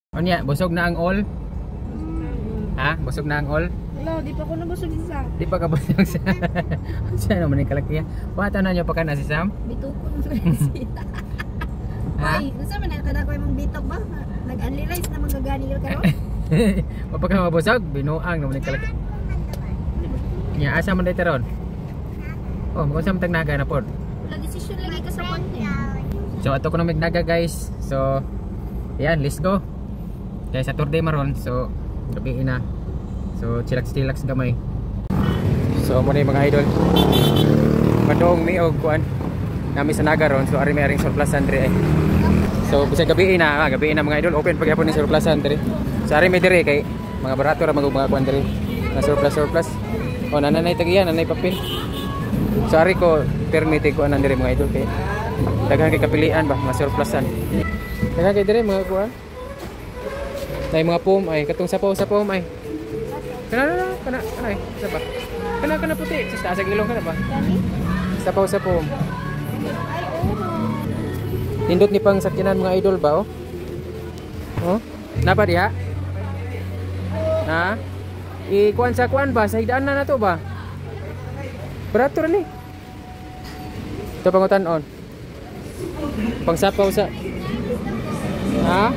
Ano niya? Busog na ang all? Ha? Busog na ang all? Wala, di pa ako nabusog isa. Di pa ka busog sa... Saan naman yung kalakiya? Pata na niyo pa ka na si Sam? Bitukon mo siya. Ha? Ay, nasa man kada ko yung bitok ba? Nag-analyze na magagani yun kayo? Papa ka mabusog? Binuang naman yung kalakiya. Nya, asa man dito ron? Oh, magkonsam tag naga na po. Wala decision lagi ka sa kanya. So ato ko na naga guys. So yan, let's go. Kaya sa tour day maron. So gabi na. So chillax gamay. So mo na yung mga idol. Padong mi og kuan nami sa naga ron. So ari may aring surplus andre eh. So bisag gabi na, mga idol, open pagyapon ni surplus andre. So ari may dire kay mga barato ra mga kuan dire. Na surplus. O nanay tagiyan, nanay papel. So ari ko permite ko anan dire mga idol kay daghan kay kapilian ba, mga surplusan. Daghan kay dire mga kuan. Tay mga pom ay katong sapaw ay. Kana ay, sapa. Kana puti, sa taas ilong kana ba? Sapaw ay oh. Nindot ni pang sakyanan mga idol ba oh? Oh, napa diha? Ha? Kuan sa kuan ba? Sa higdaan na to ba? Barato rin eh. Ito pangutan-on. Pangsapaw sa... Ha?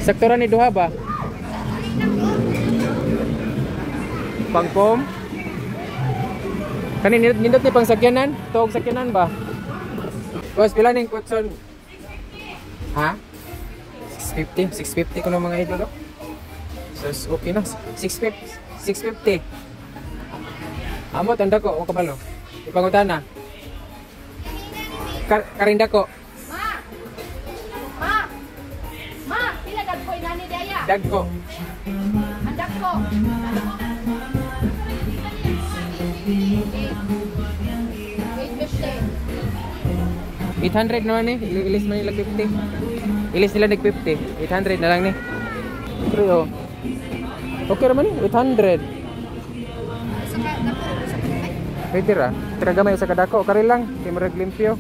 Sektoran ni duha ba? Pangpom? Kani nindot ni pang sakyanan? Tuog sakyanan ba? Boss, pila ning kutson? Ha? 650 ko ng mga idol. So okay na. 650. Amo tanda ko o kabalo. Ipangutan na. Karinda ko. Ma, pila dagko inani daya? Dagko. Ang dagko. 800 naman eh. Ilis man nila 50. Ilis nila nag 50. 800 na lang ni. Pero oh. Okay naman eh. 800. Pwede ra. Tragama sa kadako. Kari lang. Timurag limpyo.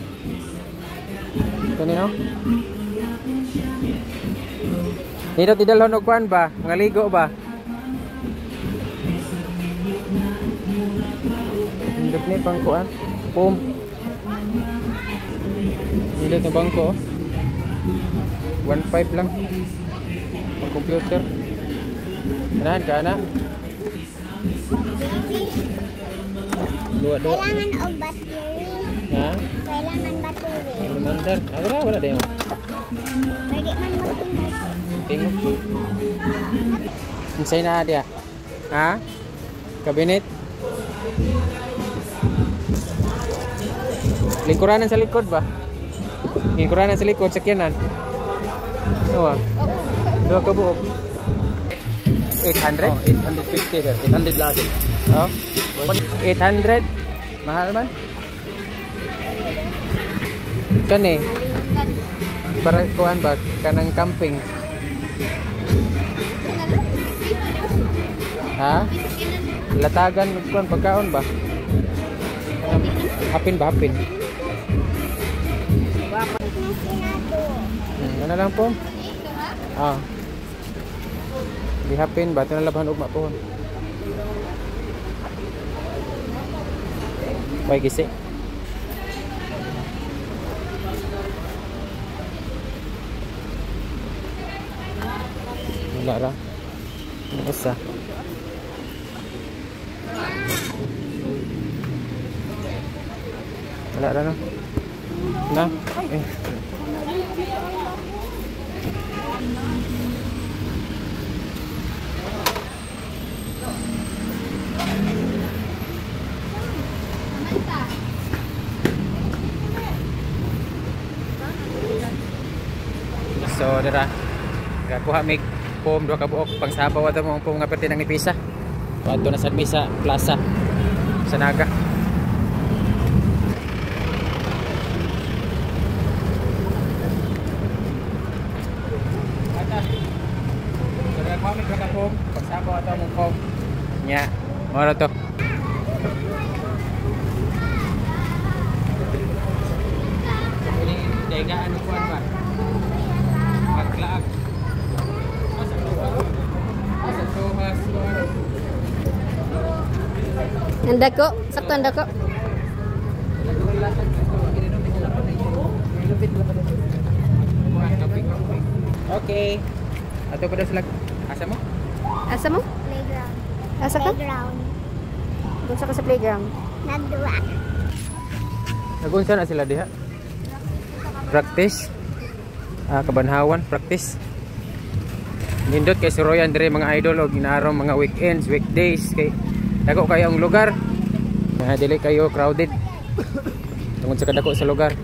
Kanino? Dito tidalhon og kuan ba? Mga ligo ba? Hindot ni pang kuan. Pum. Hindot na bangko. 1.5 lang. Ang computer. Kanahan ka na? Dua. Kailangan og battery. Ha? Kailangan battery. Mandar. Wala din mo. Pwede man magtindas. Tingog. Insay na dia. Ha? Kabinet. Lingkuranan sa likod ba? Lingkuranan sa likod sakyanan. Ano ah? Dua ka buok. 800? Oh, 850 sir. 800 lagi. Oh. 800. Mahal man. Kani. Para kuan ba kanang camping. Ha? Latagan kuan pagkaon ba? Hapin ba hapin? Ano lang po? Ah. Dihapin ba? Ito na labahan ugma po. May gisi. Wala ra. Isa. Wala ra no? Na? Eh. So dira gakuha mig pom duha ka buok pang sabaw ato mo pom nga perti nang ipisa. Adto na sa Misa Plaza sa Naga. So dira gakuha mig ka pom pang sabaw ato mo pom nya. Moro to. Ini dega anu kuan ba? Ang dako, sakto ang dako. Okay. Ato ko daw sila. Asa mo? Asa mo? Playground. Asa ka? Playground. Doon sa ka sa playground. Nagduwa. Nagunsa na sila diha? Practice. Kabanhawan, practice. Nindot kay Suroyan dire mga idol og ginaarong mga weekends, weekdays kay dako kayo ang lugar. Dili kayo crowded. Tungod sa kadako sa lugar.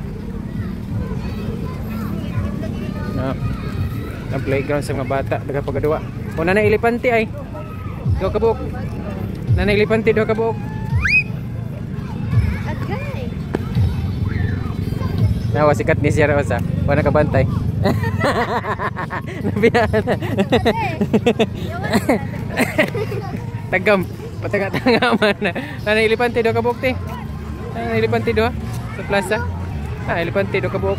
Ang playground sa mga bata daga pagaduwa. O nanay elepante ay. Do ka buok. Nanay elepante do ka buok. Okay. Nawa sikat ni siya raw sa. Wala ka bantay. Nabiyan. Tagam. Patanga-tanga man. Nanay elepante do ka buok ti. Nanay elepante do sa plaza. Elepante do ka buok.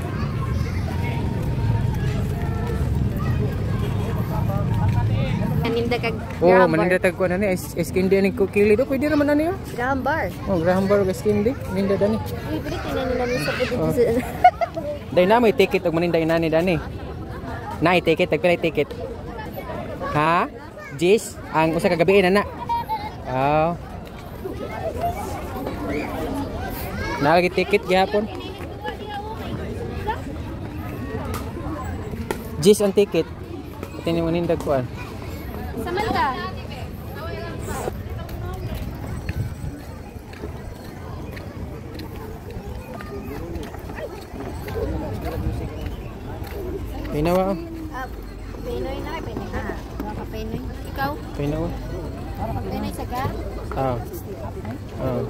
Maninda kag Oh, maninda tag ko nani ice candy ani ko kili do pwede naman ani. Graham bar. Oh, graham bar ice candy. Maninda dani. Uy, pwede tinanin namin sa pwede Oh. sa... Dai na may ticket og maninda inani dani. Nay ticket tag pila ticket. Ha? Jis ang usa ka gabi na. Oh. Nalagi ticket gihapon. Jis ang ticket. Pati ni maninda ko an. Samantha. Pinawa. Pinoy na, Pinoy ka. Wala Pinoy. Ikaw? Pinawa. Pinoy sa ka? Ah. Ah.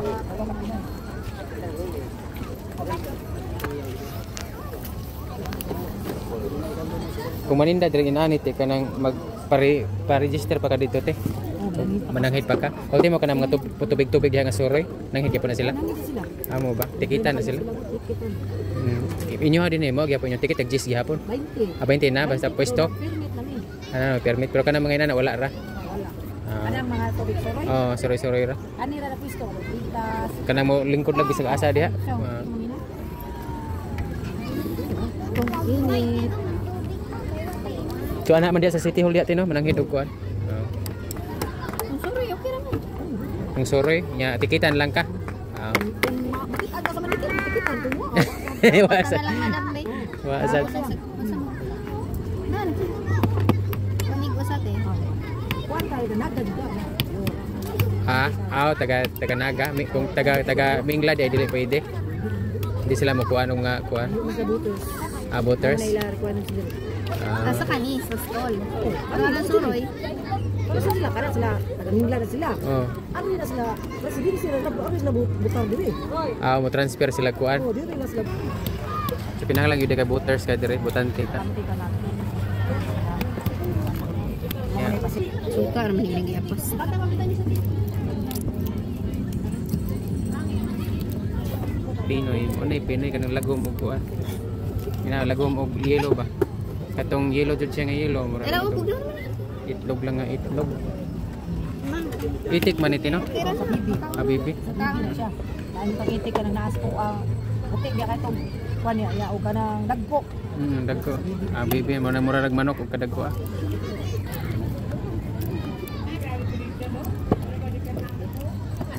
Kung maninda diri inani te kanang magpa-register pa ka dito te. Mananghid pa ka. Ulti mo kanang mga tubig-tubig diha nga suroy, nanghid pa na sila. Amo ba? Tikita na sila. Inyo ha din mo gyapon yung ticket tag gis gihapon. 20. 20 na basta pwesto. Permit pero kanang mga ina na wala ra. Anang mga tubig suroy? Oh, suroy-suroy ra. Ani ra pwesto? Bitas. Kanang mo lingkod lang bisag asa diha. Init. So anak man diha sa City Hall diha tino mananghid og kuan. Ang suroy, okay ra man. Ang suroy nya tikitan lang ka. Aga sa manikin, tikitan ko mo. Wasa. Lang madam bay. Wasa. Nan. Kamig usate. Kuan kay naga dito. Taga Naga. Kung taga Mingla di dili pwede. Hindi sila makuha nung kuan. Butters. Asa kani sa stall. Para suroy. Kasi sila kana sila taga-Mingla na sila. Oh. Ano na sila? Kasi dili sila na butang diri. Mo transfer sila kuan. Oh, dili na sila. So pinanglang yun ka butters ka dire, butante ka. Yeah. Suka naman yung giapos. Pinoy kanang lagom og kuan. Lagom og yellow ba? Katong yellow jud siya nga yellow. Pero ubog lang naman. Itlog lang nga itlog. Itik man iti no? Bibi. Sa kaon siya. Dahil pakiti ka ng naas ko puti biya ka itong kuan ya o kanang dagko. Dagko. Bibi mo na mura rag manok og kadagko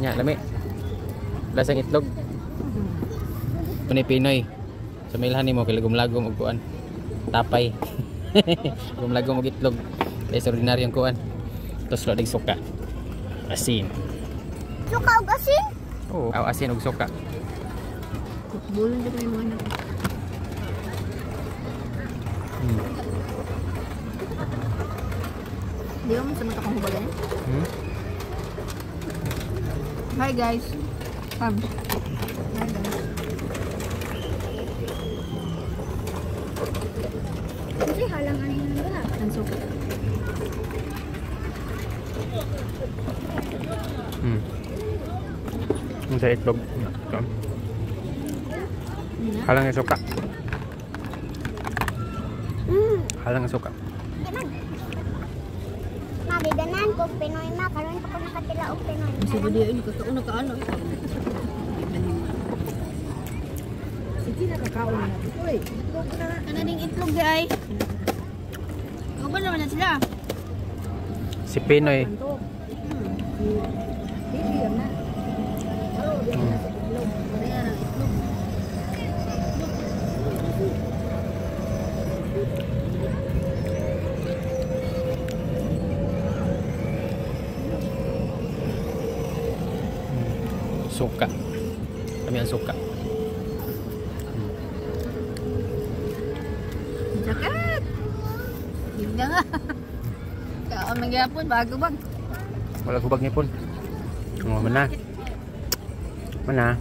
Nya lami. Lasang itlog. Pinoy. Sa milhan nimo kay lagom-lagom og kuan. Tapay. Lagom-lagom og itlog. Sa ordinaryong kuan. Tos lo dig suka. Asin. Suka og asin? Oo, asin og suka. Bulon dito yung mga anak. Di ba mo sa mata kong hubagan? Hi guys. Come. Hi guys. Kasi halangan yun ba? Ang suka. Sa itlog. Halang ang suka. Halang ang suka. magiganan ko Pinoy ma. Karon pa ko nakatila og Pinoy. Sige dia ini ko na kaano. Sige na kakaon na. Uy, itlog na. Ano ding itlog di ay? Uban naman na sila. Si Pinoy. Sige yan na. Hello, yan na sa itlog. Kaya na itlog. Suka. Kami ang suka. Jaket. Ganda nga. Kaon magyapon bago bag. Wala gubag ni pon. Oh, mana? Mana?